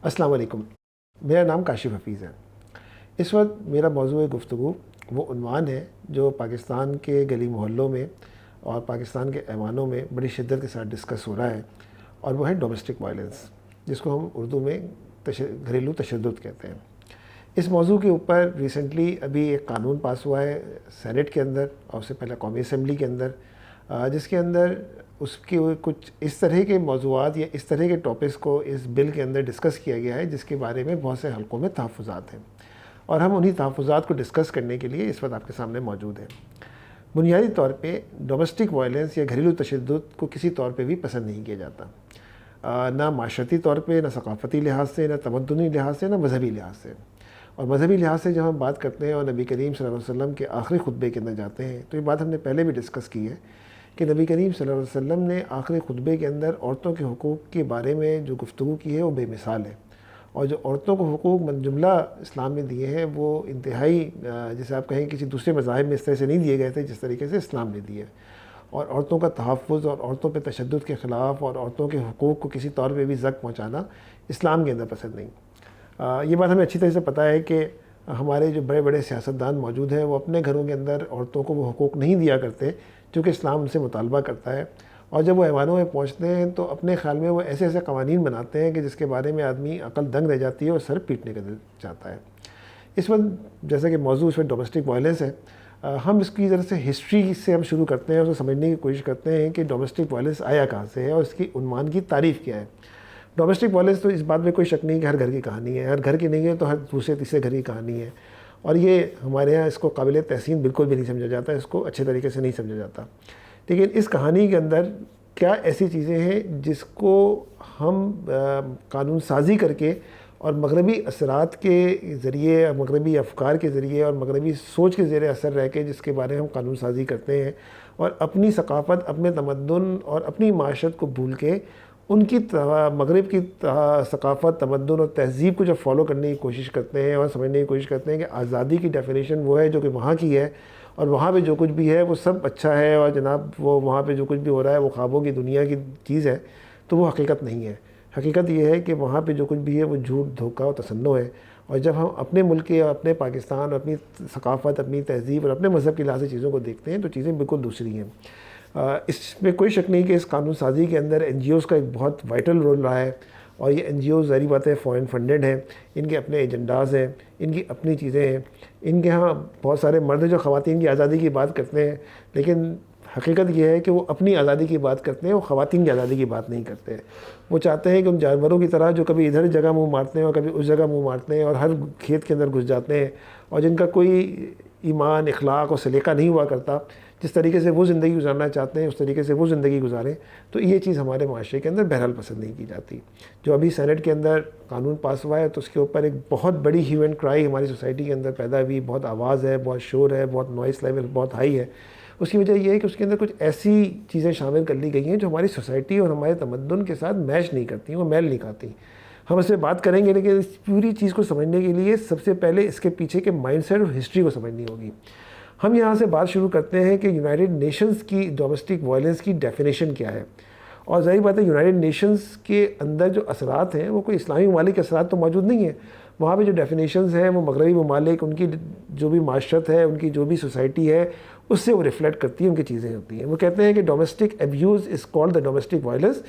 अस्सलाम वालेकुम। मेरा नाम काशिफ़ हफ़ीज़ है। इस वक्त मेरा मौज़ूए गुफ्तगू वो उन्वान है जो पाकिस्तान के गली मोहल्लों में और पाकिस्तान के ऐवानों में बड़ी शिद्दत के साथ डिस्कस हो रहा है, और वो है डोमेस्टिक वायलेंस, जिसको हम उर्दू में घरेलू तशद्दुद कहते हैं। इस मौजू के ऊपर रिसेंटली अभी एक कानून पास हुआ है सेनेट के अंदर और उससे पहले कौमी असम्बली के अंदर, जिसके अंदर उसके कुछ इस तरह के मौज़ूआत या इस तरह के टॉपिक्स को इस बिल के अंदर डिस्कस किया गया है जिसके बारे में बहुत से हलकों में तहफ़्फ़ुज़ात हैं, और हम उन्हीं तहफ़्फ़ुज़ात को डिस्कस करने के लिए इस वक्त आपके सामने मौजूद हैं। बुनियादी तौर पे डोमेस्टिक वायलेंस या घरेलू तशद्दुद को किसी तौर पे भी पसंद नहीं किया जाता, ना माशरती तौर पे, ना सकाफ़ती लिहाज से, ना तमद्दुनी लिहाज से, ना मजहबी लिहाज से। और मजहबी लिहाज से जब हम बात करते हैं और नबी करीम सल्लल्लाहु अलैहि वसल्लम के आखिरी खुतबे के अंदर जाते हैं, तो ये बात हमने पहले भी डिस्कस की है कि नबी करीम सल्लल्लाहु अलैहि वसल्लम ने आखिरी खुतबे के अंदर औरतों के हुकूक़ के बारे में जो गुफ्तगू की है वो बेमिसाल है, और जो औरतों को हुकूक़ मनजुमला इस्लाम में दिए हैं वो इंतहाई, जैसे आप कहें किसी दूसरे मज़ाहिब में इस तरह से नहीं दिए गए थे जिस तरीके से इस्लाम ने दिए। और औरतों का तहफ़्फ़ुज़ और औरतों पर तशद्दुद के ख़िलाफ़ और औरतों के हुकूक़ को किसी तौर पर भी ज़ख्म पहुँचाना इस्लाम के अंदर पसंद नहीं। ये बात हमें अच्छी तरह से पता है कि हमारे जो बड़े बड़े सियासतदान मौजूद हैं वो अपने घरों के अंदर औरतों को वो हुकूक़ नहीं दिया करते जो कि इस्लाम उनसे मुतालबा करता है, और जब वो ऐवानों में पहुँचते हैं तो अपने ख़्याल में वो ऐसे ऐसे कवानीन बनाते हैं कि जिसके बारे में आदमी अकल दंग रह जाती है और सर पीटने का दिल चाहता है। इस वक्त जैसा कि मौजू इस वक्त डोमेस्टिक वायलेंस है, हम इसकी ज़रा से हिस्ट्री से हम शुरू करते हैं और उसे समझने की कोशिश करते हैं कि डोमेस्टिक वायलेंस आया कहाँ से है और इसकी उन्माद की तारीफ़ क्या है। डोमेस्टिक वायलेंस तो इस बात में कोई शक नहीं कि हर घर की कहानी है, हर घर की नहीं है तो हर दूसरे तीसरे घर की कहानी है, और ये हमारे यहाँ इसको काबिल तहसीन बिल्कुल भी नहीं समझा जाता, इसको अच्छे तरीके से नहीं समझा जाता। लेकिन इस कहानी के अंदर क्या ऐसी चीज़ें हैं जिसको हम कानून साजी करके और मगरबी असरात के ज़रिए, मगरबी अफ़कार के ज़रिए और मगरबी सोच के ज़ेर असर रह के जिसके बारे में हम कानून साजी करते हैं और अपनी सकाफ़त, अपने तमद्दुन और अपनी माशरत को भूल के उनकी मगरब की सकाफ़त, तमद्दुन और तहज़ीब को जब फॉलो करने की कोशिश करते हैं और समझने की कोशिश करते हैं कि आज़ादी की डेफिनेशन वो है जो कि वहाँ की है और वहाँ पे जो कुछ भी है वो सब अच्छा है, और जनाब वो वहाँ पे जो कुछ भी हो रहा है वो ख्वाबों की दुनिया की चीज़ है, तो वो हकीकत नहीं है। हकीकत ये है कि वहाँ पे जो कुछ भी है वो झूठ, धोखा और तसन्नो है। और जब हम अपने मुल्क के, अपने पाकिस्तान, अपनी सकाफ़त, अपनी तहज़ीब और अपने मज़हब के लिहाज से चीज़ों को देखते हैं तो चीज़ें बिल्कुल दूसरी हैं। इसमें कोई शक नहीं कि इस कानून साजी के अंदर NGOs का एक बहुत वाइटल रोल रहा है, और ये NGOs ज़ाहिर बात है फ़ॉरेन फंडेड हैं, इनके अपने एजेंडाज़ हैं, इनकी अपनी चीज़ें हैं। इनके यहाँ बहुत सारे मर्द जो ख़वातीन की आज़ादी की बात करते हैं, लेकिन हकीकत यह है कि वो अपनी आज़ादी की बात करते हैं, वो ख़वातीन की आज़ादी की बात नहीं करते हैं। वो चाहते हैं कि उन जानवरों की तरह जो कभी इधर जगह मुँह मारते हैं और कभी उस जगह मुँह मारते हैं और हर खेत के अंदर घुस जाते हैं, और जिनका कोई ईमान, इखलाक और सलीका नहीं हुआ करता, जिस तरीके से वो ज़िंदगी गुजारना चाहते हैं उस तरीके से वो ज़िंदगी गुजारें, तो ये चीज़ हमारे माशरे के अंदर बहरहाल पसंद नहीं की जाती। जो अभी सेनेट के अंदर कानून पास हुआ है तो उसके ऊपर एक बहुत बड़ी ह्यू एंड क्राई हमारी सोसाइटी के अंदर पैदा हुई, बहुत आवाज़ है, बहुत शोर है, बहुत नॉइस लेवल बहुत हाई है। उसकी वजह यह है कि उसके अंदर कुछ ऐसी चीज़ें शामिल कर ली गई हैं जो हमारी सोसाइटी और हमारे तमद्दुन के साथ मैच नहीं करती, वो मेल नहीं खाती। हम इससे बात करेंगे, लेकिन इस पूरी चीज़ को समझने के लिए सबसे पहले इसके पीछे के माइंडसेट और हिस्ट्री को समझनी होगी। हम यहाँ से बात शुरू करते हैं कि यूनाइटेड नेशंस की डोमेस्टिक वायलेंस की डेफिनेशन क्या है। और ज़ाहिर बात है यूनाइटेड नेशंस के अंदर जो असरात हैं वो कोई इस्लामी ममालिक के असरात तो मौजूद नहीं है। वहाँ पे जो डेफिनेशंस हैं वो मगरबी ममालिक, उनकी जो भी माशरत है, उनकी जो भी सोसाइटी है, उससे वो रिफ्लेक्ट करती है, उनकी चीज़ें होती हैं। वो कहते हैं कि domestic abuse is called the domestic violence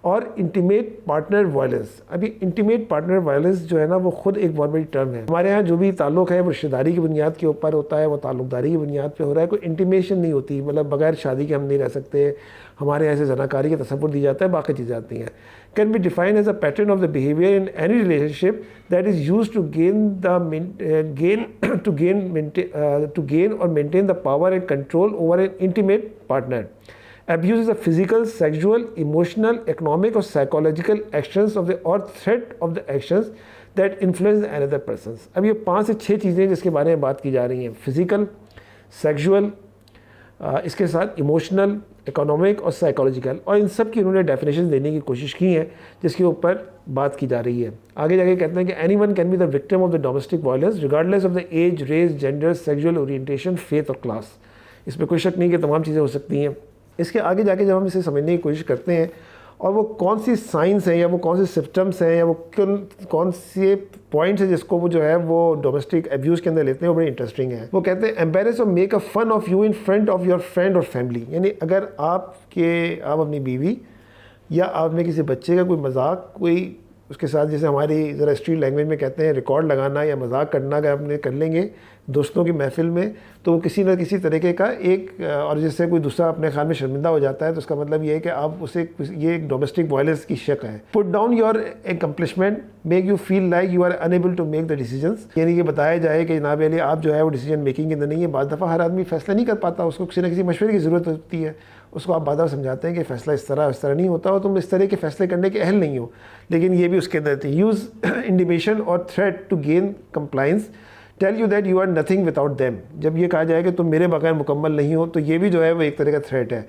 और इंटीमेट पार्टनर वायलेंस। अभी इंटीमेट पार्टनर वायलेंस जो है ना वो खुद एक बहुत बड़ी टर्म है। हमारे यहाँ जो भी ताल्लुक़ है वो रिश्तेदारी की बुनियाद के ऊपर होता है, वो ताल्लुकदारी की बुनियाद पे हो रहा है, कोई इंटीमेशन नहीं होती, मतलब बगैर शादी के हम नहीं रह सकते। हमारे यहाँ से जनाकारी का तसव्वुर दी जाता है, बाकी चीज़ें आती हैं। Can be defined as a pattern of the behaviour in any relationship that is use to gain और maintain the power and control over an intimate partner. Abuse is a physical, sexual, emotional, economic or psychological actions of the or threat of the actions that influence another persons. अब ये 5 से 6 चीज़ें जिसके बारे में बात की जा रही हैं, फिजिकल, सेक्सुअल, इसके साथ इमोशनल, इकोनॉमिक और साइकोलॉजिकल, और इन सब की उन्होंने डेफिनेशन देने की कोशिश की है जिसके ऊपर बात की जा रही है। आगे जाके कहते हैं कि any one can be the victim of the domestic violence regardless of the age, race, gender, sexual orientation, faith और क्लास। इसमें कोई शक नहीं कि तमाम चीज़ें हो सकती हैं। इसके आगे जाके जब हम इसे समझने की कोशिश करते हैं और वो कौन सी साइंस हैं या वो कौन से सिम्टम्स हैं या वो कौन से पॉइंट्स हैं जिसको वो जो है वो डोमेस्टिक अब्यूज़ के अंदर लेते हैं, वो बड़ी इंटरेस्टिंग है। वो कहते हैं एम्बेरस और make a fun of you in front of your friend और फैमिली, यानी अगर आप अपनी बीवी या आप में किसी बच्चे का कोई मजाक कोई उसके साथ, जैसे हमारी ज़रा स्ट्रीट लैंग्वेज में कहते हैं रिकॉर्ड लगाना या मजाक करना, अगर आपने कर लेंगे दोस्तों की महफिल में, तो वो किसी न किसी तरीके का और जिससे कोई दूसरा अपने ख्याल में शर्मिंदा हो जाता है, तो उसका मतलब ये है कि आप उसे ये एक डोमेस्टिक वायलेंस की शक है। Put down your accomplishment make you feel like you are unable to make the decisions, यानी कि बताया जाए कि जनाब अली आप जो है वो डिसीजन मेकिंग के अंदर नहीं है। बाद दफ़ा हर आदमी फैसला नहीं कर पाता, उसको किसी न किसी मशवरे की ज़रूरत होती है। उसको आप बार समझाते हैं कि फ़ैसला इस तरह नहीं होता, और तुम इस तरह के फ़ैसले करने के अहल नहीं हो, लेकिन ये भी उसके अंदर थी। यूज़ इंडिमेशन और threat to gain compliance, tell you that you are nothing without them, जब ये कहा जाए कि तुम मेरे बगैर मुकम्मल नहीं हो, तो ये भी जो है वो एक तरह का थ्रेट है।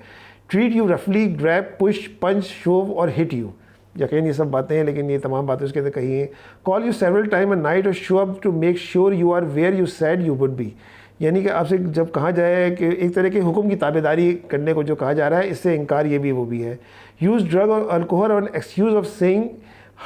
ट्रीट यू रफली, ग्रैब, पुश, पंच, शोव और हिट यू, यकीन ये सब बातें हैं लेकिन ये तमाम बातें उसके अंदर कही हैं। Call you several time and night और show up to make sure you are where you said you would be, यानी कि आपसे जब कहा जाए कि एक तरह के हुक्म की ताबेदारी करने को जो कहा जा रहा है, इससे इनकार ये भी वो भी है। यूज़ ड्रग और अल्कोहल और excuse of saying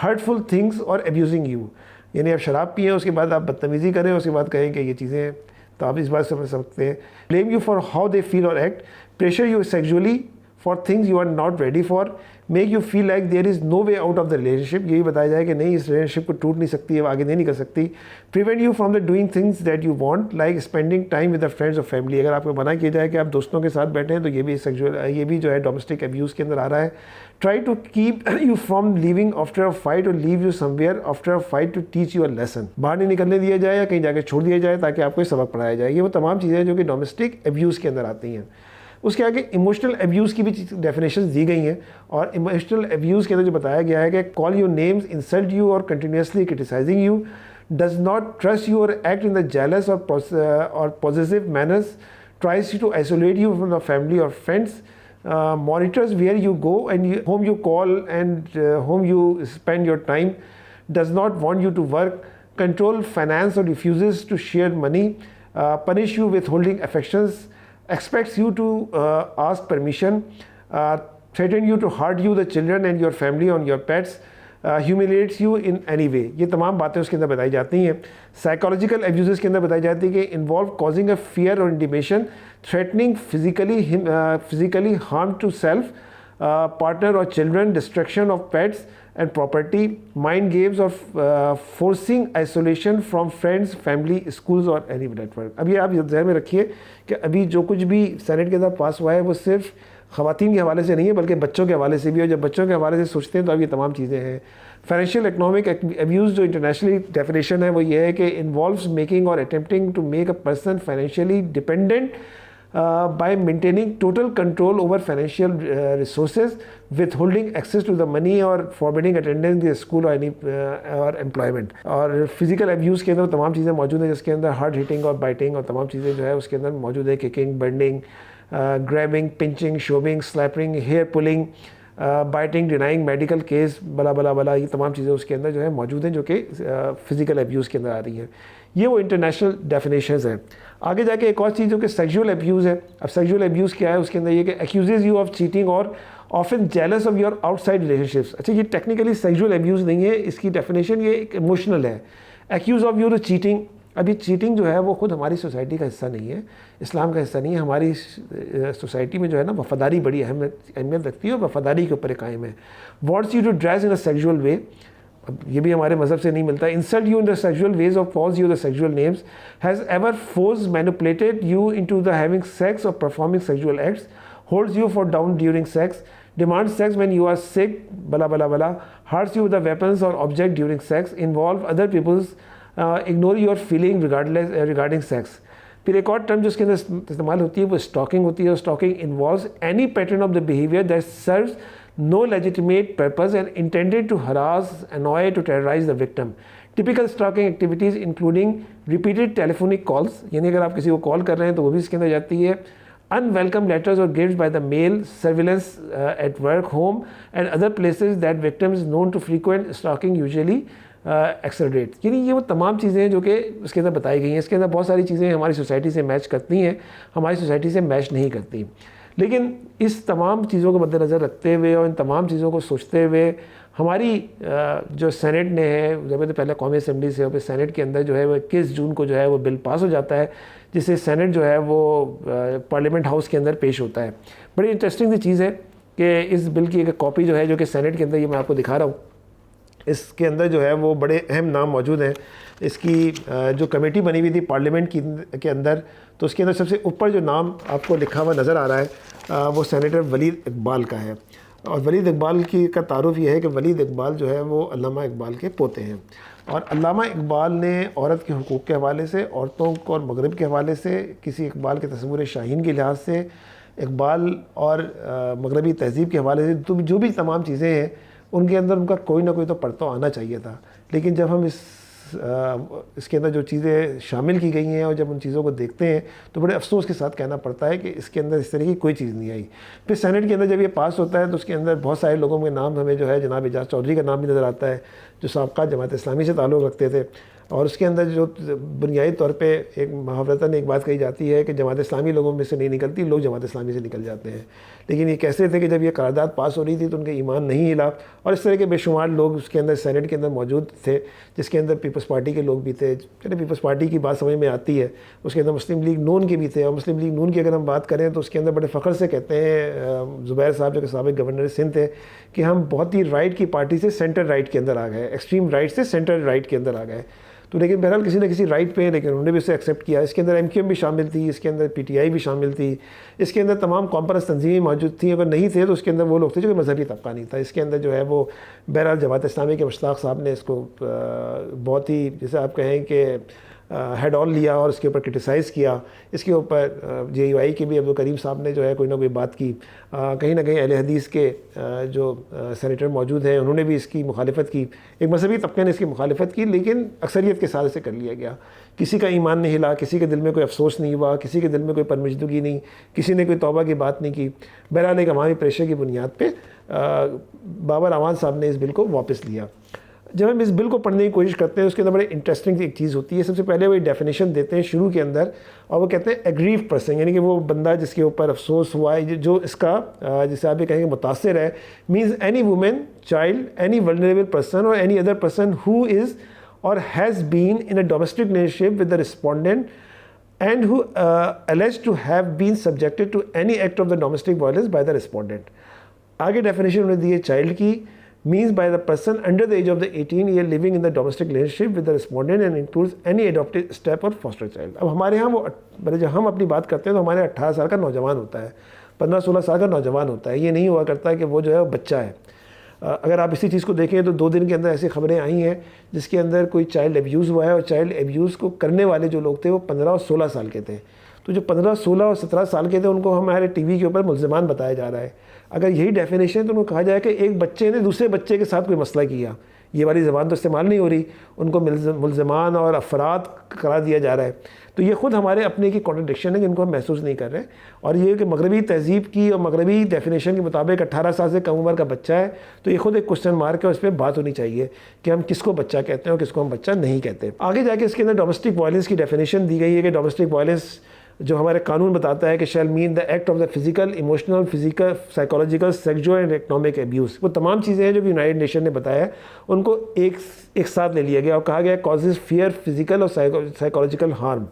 hurtful things और अब्यूजिंग यू, यानी आप शराब पिए उसके बाद आप बदतमीज़ी करें, उसके बाद कहें कि ये चीज़ें हैं, तो आप इस बात से समझ सकते हैं। Blame you for how they feel और act, pressure you sexually for things you are not ready for, make you feel like there is no way out of the relationship, यही बताया जाए कि नहीं इस रिलेशनशिप को टूट नहीं सकती है, आगे नहीं कर सकती। Prevent you from the doing things that you want like spending time with the friends और फैमिली, अगर आपको मना किया जाए कि आप दोस्तों के साथ बैठे हैं, तो ये भी जो है डोमेस्टिक अब्यूज़ के अंदर आ रहा है। Try to keep you from leaving after a fight और leave you somewhere after a fight to teach you a lesson, बाहर नहीं निकलने दिया जाए या कहीं जाकर छोड़ दिया जाए ताकि आपको सबक पढ़ाया जाए। ये वो तमाम चीज़ें जो कि डोमेस्टिक अब्यूज़ के अंदर आती हैं। उसके आगे इमोशनल अब्यूज़ की भी डेफिनेशन दी गई हैं, और इमोशनल अब्यूज़ के अंदर जो बताया गया है कि call your names, insult you और continuously criticising you, does not trust you और एक्ट इन द जेलस और positive manners, tries to isolate you from the family और friends, monitors where you go and whom you call and whom you spend your time, does not want you to work, control finance or refuses to share money, punish you withholding affections, expects you to ask permission, threaten you to hurt you, the children and your family on your pets, humiliates you in any way, ये तमाम बातें उसके अंदर बताई जाती हैं। Psychological abuse के अंदर बताई जाती है कि इन्वॉल्व कॉजिंग अ फियर और intimidation, threatening physically harm to self, partner और children, destruction of pets and property, mind games और forcing isolation from friends, family, schools और एनी नेटवर्क। अभी आप ध्यान में रखिए कि अभी जो कुछ भी सेनेट के अंदर पास हुआ है वो सिर्फ ख़वातीन के हवाले से नहीं है बल्कि बच्चों के हवाले से भी, और जब बच्चों के हवाले से सोचते हैं तो अब ये तमाम चीज़ें हैं। फाइनेंशियल इकोनॉमिक अब्यूज़ जो इंटरनेशनली डेफिनेशन है वो ये है कि इन्वॉल्व्स मेकिंग और attempting to make a person financially dependent by maintaining total control over financial resources, withholding access to the money or forbidding attendance the school or any or employment। और physical abuse के अंदर तमाम चीज़ें मौजूद हैं जिसके अंदर hard hitting और biting और तमाम चीज़ें जो है उसके अंदर मौजूद है। kicking, bending, grabbing, pinching, shoving, slapping, hair pulling, biting, denying medical case, बला बला बला, ये तमाम चीज़ें उसके अंदर जो है मौजूद हैं जो कि फ़िज़िकल अब्यूज़ के अंदर आ रही हैं। ये वो इंटरनेशनल डेफिनेशंस हैं। आगे जाके एक और चीज़ जो कि सेक्सुअल अब्यूज़ है। अब सेक्सुअल अब्यूज़ क्या है, उसके अंदर ये कि एक्यूजेज यू ऑफ चीटिंग और often jealous of your outside relationships. अच्छा, ये टेक्निकली सेक्सुअल अब्यूज़ नहीं है, इसकी डेफिनेशन ये एक इमोशनल है। एक्यूज़ ऑफ योर चीटिंग, अभी चीटिंग जो है वो खुद हमारी सोसाइटी का हिस्सा नहीं है, इस्लाम का हिस्सा नहीं है। हमारी सोसाइटी में जो है ना वफ़ादारी बड़ी अहमियत रखती है और वफ़ादारी के ऊपर कायम है। Wants you to dress in a sexual way, अब ये भी हमारे मज़हब से नहीं मिलता। Insult you in the sexual ways और calls you the sexual names, has ever force manipulated you into the having sex और performing sexual acts, holds you for down during sex, demand sex when you are sick, blah blah blah, hurts you with the weapons और object during sex, involve other peoples, ignore your feeling regarding sex. फिर एक और term जो उसके अंदर इस्तेमाल होती है वो स्टॉकिंग होती है। Stalking involves any pattern of the behaviour that serves no legitimate purpose and intended to harass, annoy, to terrorize the victim. Typical stalking activities including repeated telephonic calls, यानी अगर आप किसी को कॉल कर रहे हैं तो वो भी इसके अंदर जाती है। अनवेलकम लेटर्स और gifts by the mail, surveillance at work, home and other places that victims known to frequent stalking usually accelerate. यानी ये वो तमाम चीज़ें हैं जो कि उसके अंदर बताई गई हैं। इसके अंदर बहुत सारी चीज़ें हमारी सोसाइटी से मैच करती हैं, हमारी सोसाइटी से मैच नहीं करती। लेकिन इस तमाम चीज़ों को मद्देनज़र रखते हुए और इन तमाम चीज़ों को सोचते हुए हमारी जो सेनेट ने है, जब तो पहले कौमी असम्बली से और फिर सेनेट के अंदर जो है वो 21 जून को जो है वो बिल पास हो जाता है, जिससे सेनेट जो है वो पार्लियामेंट हाउस के अंदर पेश होता है। बड़ी इंटरेस्टिंग सी चीज़ है कि इस बिल की एक कॉपी जो है, जो कि सेनेट के अंदर, ये मैं आपको दिखा रहा हूँ, इसके अंदर जो है वो बड़े अहम नाम मौजूद हैं। इसकी जो कमेटी बनी हुई थी पार्लियामेंट के अंदर, तो उसके अंदर सबसे ऊपर जो नाम आपको लिखा हुआ नज़र आ रहा है वो सेनेटर वलीद इकबाल का है। और वलीद इकबाल की का तारुफ ये है कि वलीद इकबाल जो है वो अल्लामा इकबाल के पोते हैं। और अल्लामा इकबाल ने औरत के हुकूक़ के हवाले से, औरतों को और मगरब के हवाले से, किसी इकबाल के तस्वुर शाहीन के लिहाज से, इकबाल और मगरबी तहज़ीब के हवाले से, तो जो भी तमाम चीज़ें हैं उनके अंदर उनका कोई ना कोई तो परतव आना चाहिए था। लेकिन जब हम इसके अंदर जो चीज़ें शामिल की गई हैं और जब उन चीज़ों को देखते हैं तो बड़े अफसोस के साथ कहना पड़ता है कि इसके अंदर इस तरह की कोई चीज़ नहीं आई। फिर सेनेट के अंदर जब ये पास होता है तो उसके अंदर बहुत सारे लोगों के नाम, हमें जो है जनाब एजाज चौधरी का नाम भी नज़र आता है, जो साबका जमात इस्लामी से ताल्लुक़ रखते थे। और उसके अंदर जो बुनियादी तौर पे एक मुहावरतन एक बात कही जाती है कि जमात इस्लामी लोगों में से नहीं निकलती, लोग जमात इस्लामी से निकल जाते हैं। लेकिन ये कैसे थे कि जब ये करारदाद पास हो रही थी तो उनके ईमान नहीं हिला, और इस तरह के बेशुमार लोग उसके अंदर सेनेट के अंदर मौजूद थे, जिसके अंदर पीपल्स पार्टी के लोग भी थे। चलिए पीपल्स पार्टी की बात समझ में आती है, उसके अंदर मुस्लिम लीग नून के भी थे। और मुस्लिम लीग नून की अगर हम बात करें तो उसके अंदर बड़े फ़ख्र से कहते हैं ज़ुबैर साहब, जो कि साबिक़ गवर्नर सिंध थे, कि हम बहुत ही राइट की पार्टी से सेंटर राइट के अंदर आ गए, एक्सट्रीम राइट से सेंटर राइट के अंदर आ गए। तो लेकिन बहरहाल किसी न किसी राइट पे, लेकिन उन्होंने भी उसे एक्सेप्ट किया। इसके अंदर MQM भी शामिल थी, इसके अंदर PTI भी शामिल थी, इसके अंदर तमाम कॉम्परस तंजीमें मौजूद थी। अगर नहीं थे तो उसके अंदर वो लोग थे जो कि मजहबी तबका नहीं था। इसके अंदर जो है वो बहरहाल जमात इस्लामी के मुश्ताक साहब ने इसको बहुत ही, जैसे आप कहें कि हेड ऑन लिया और इसके ऊपर क्रिटिसाइज़ किया। इसके ऊपर JUI के भी अब्दुल करीम साहब ने जो है कोई ना कोई बात की। कहीं ना कहीं अहले हदीस के जो सेनेटर मौजूद हैं उन्होंने भी इसकी मुखालिफत की, एक मजहबी तबके ने इसकी मुखालिफत की, लेकिन अक्सरियत के साथ इसे कर लिया गया। किसी का ईमान नहीं हिला, किसी के दिल में कोई अफसोस नहीं हुआ, किसी के दिल में कोई परमिशदगी नहीं, किसी ने कोई तौबा की बात नहीं की। बहरहाल एक अवामी प्रेशर की बुनियाद पर बाबर अवान साहब ने इस बिल को वापस लिया। जब हम इस बिल को पढ़ने की कोशिश करते हैं उसके अंदर बड़े इंटरेस्टिंग एक चीज़ होती है। सबसे पहले वो डेफिनेशन देते हैं शुरू के अंदर, और वो कहते हैं एग्रीव पर्सन, यानी कि वो बंदा जिसके ऊपर अफसोस हुआ है, जो इसका जिसे आप ये कहेंगे मुतासिर है, means any women, child, any vulnerable person और any other person who is और has been in a domestic relationship with the respondent and who alleged to have been subjected to any act of the domestic violence by the respondent। आगे definition उन्होंने दी है child की, means by the person under the age of the 18 year living in the domestic relationship with the respondent and includes any adopted step or foster child। अब हमारे यहाँ वो जब हम अपनी बात करते हैं तो हमारे 18 साल का नौजवान होता है, 15-16 साल का नौजवान होता है। ये नहीं हुआ करता है कि वो जो है वो बच्चा है। अगर आप इसी चीज़ को देखें तो 2 दिन के अंदर ऐसी खबरें आई हैं जिसके अंदर कोई चाइल्ड एब्यूज़ हुआ है, और चाइल्ड एब्यूज़ को करने वाले जो लोग थे वो 15 और 16 साल के थे। तो जो 15, 16 और 17 साल के थे उनको हमारे TV के ऊपर मुल्ज़िमान बताया जा रहा है। अगर यही डेफिनेशन है तो उनको कहा जाए कि एक बच्चे ने दूसरे बच्चे के साथ कोई मसला किया, ये वाली ज़बान तो इस्तेमाल नहीं हो रही, उनको मुल्ज़िमान और अफराद करार दिया जा रहा है। तो ये ख़ुद हमारे अपने की कॉन्ट्रडिक्शन है जिनको हम महसूस नहीं कर रहे। और ये कि मगरबी तहज़ीब की और मगरबी डेफिनेशन के मुताबिक 18 साल से कम उम्र का बच्चा है, तो ये ख़ुद एक क्वेश्चन मार्क है, उस पर बात होनी चाहिए कि हम किसको बच्चा कहते हैं और किसको हम बच्चा नहीं कहते। आगे जाके इसके अंदर डोमेस्टिक वायलेंस की डेफिनेशन दी गई है कि डोमेस्टिक वायलेंस जो हमारे कानून बताता है कि shall mean the act of the physical, emotional, physical, psychological, sexual and economic abuse. वो तमाम चीज़ें हैं जो कि यूनाइटेड नेशन ने बताया है, उनको एक साथ ले लिया गया और कहा गया कॉजेज फियर, फिजिकल और साइकोलॉजिकल हार्म।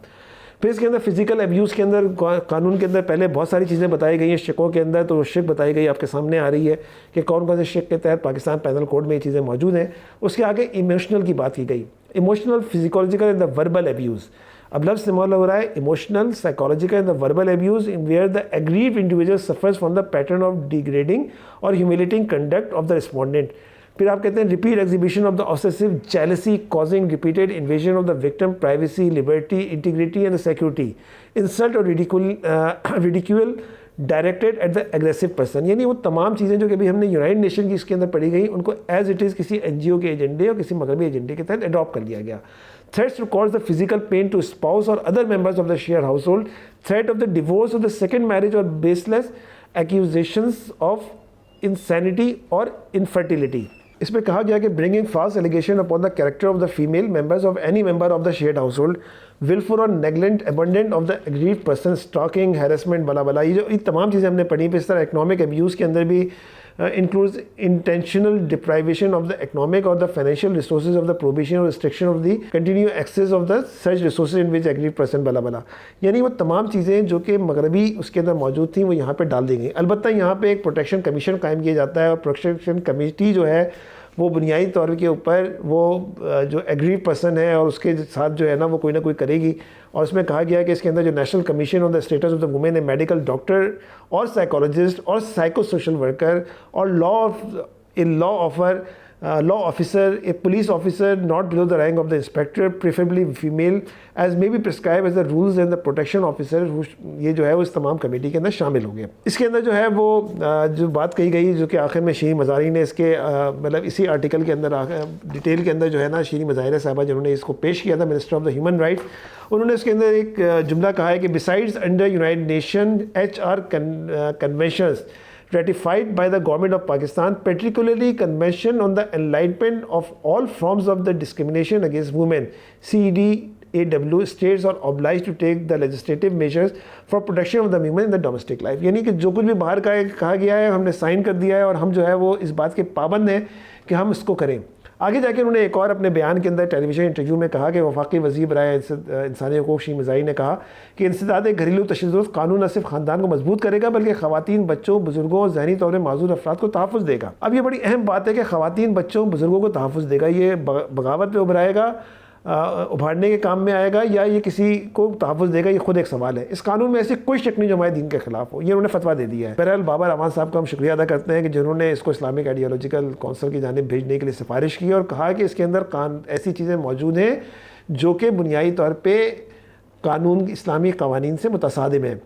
फिर इसके अंदर फिजिकल एब्यूज़ के अंदर कानून के अंदर पहले बहुत सारी चीज़ें बताई गई हैं शिकों के अंदर। तो शिक बताई गई आपके सामने आ रही है कि कौन कौन से शिक के तहत पाकिस्तान पैनल कोड में ये चीज़ें मौजूद हैं। उसके आगे इमोशनल की बात की गई, emotional, psychological and the verbal abuse. अब लफ्ज़ इस्तेमाल हो रहा है emotional, psychological and the verbal abuse in where the aggrieved individual suffers from the pattern of degrading और humiliating conduct of the respondent. फिर आप कहते हैं repeat exhibition of the obsessive jealousy causing repeated invasion of the victim privacy, liberty, integrity and security, insult और ridicule directed at the aggressive person. यानी वो तमाम चीज़ें जो कि अभी हमने यूनाइटेड नेशन की इसके अंदर पढ़ी गई, उनको एज इट इज़ किसी NGO के एजेंडे और किसी मगरबी एजेंडे के तहत अडॉप्ट कर लिया गया। Threats to cause the physical pain to spouse or other members of the shared household, threat of the divorce of the second marriage or baseless accusations of insanity or infertility। इसमें कहा गया कि bringing false allegation upon the character of the female members of any member of the shared household, wilful और negligent abandonment of the aggrieved person, stalking, harassment, blah blah, ये तमाम चीज़ें हमने पढ़ी। इस तरह इकोनॉमिक अब्यूज़ के अंदर भी includes intentional deprivation of the economic or the financial resources of the prohibition or restriction of the continued access of the such resources in which aggrieved person बला बला, यानी वो तमाम चीज़ें जो कि मगरबी उसके अंदर मौजूद थी वो यहाँ पे डाल दी गई। अलबत्ता यहाँ पे एक प्रोटेक्शन कमीशन कायम किया जाता है और प्रोटेक्शन कमेटी जो है वो बुनियादी तौर के ऊपर वो जो एग्रीव पर्सन है और उसके साथ जो है ना वो कोई ना कोई करेगी। और उसमें कहा गया है कि इसके अंदर जो national commission on the status of the women है, मेडिकल डॉक्टर और साइकोलॉजिस्ट और साइको सोशल वर्कर और law officer, a police officer not below the rank of the inspector, preferably female, as may be prescribe as the rules and the protection officer, ये जो है वो इस तमाम committee के अंदर शामिल हो गए। इसके अंदर जो है वो जो बात कही गई जो कि आखिर में शीरीन मज़ारी ने इसके मतलब इसी आर्टिकल के अंदर डिटेल के अंदर जो है ना शीरीन मज़ाहिर साहबा जिन्होंने इसको पेश किया था minister of the human rights, उन्होंने इसके अंदर एक जुमला कहा है कि besides under United nation HR conventions ratified by the government of Pakistan, particularly Convention on the Enlightenment of all forms of the discrimination against women, CEDAW, states are obliged to take the legislative measures for protection of the women in the domestic life। यानी कि जो कुछ भी बाहर का कहा गया है हमने साइन कर दिया है और हम जो है वो इस बात के पाबंद हैं कि हम इसको करें। आगे जाके उन्होंने एक और अपने बयान के अंदर टेलीविज़न इंटरव्यू में कहा कि वफाकी वज़ीर बराए इंसानी हकूक़ शीरीन मज़ारी ने कहा कि इंसदाद घरेलू तशद्दुद कानून न सिर्फ ख़ानदान को मजबूत करेगा बल्कि ख़वातीन, बच्चों, बुजुर्गों और ज़हनी तौर पर माज़ूर अफराद को तहफ़्फ़ुज़ देगा। अब ये बड़ी अहम बात है कि ख़वातीन, बच्चों, बुजुर्गों को तहफ़्फ़ुज़ देगा। ये बगावत पर उभराएगा, उभारने के काम में आएगा या ये किसी को तहफ़्फ़ुज़ देगा, ये खुद एक सवाल है। इस कानून में ऐसी कोई शक नहीं जो हमारे दीन के ख़िलाफ़ हो, ये उन्होंने फतवा दे दिया है। बहरहाल बाबर अमान साहब का हम शुक्रिया अदा करते हैं कि जिन्होंने इसको इस्लामिक आइडियोलॉजिकल काउंसिल की जानिब भेजने के लिए सिफारिश की और कहा कि इसके अंदर ऐसी चीज़ें मौजूद हैं जो कि बुनियादी तौर पर कानून इस्लामी कवानीन से मुतसादिम है।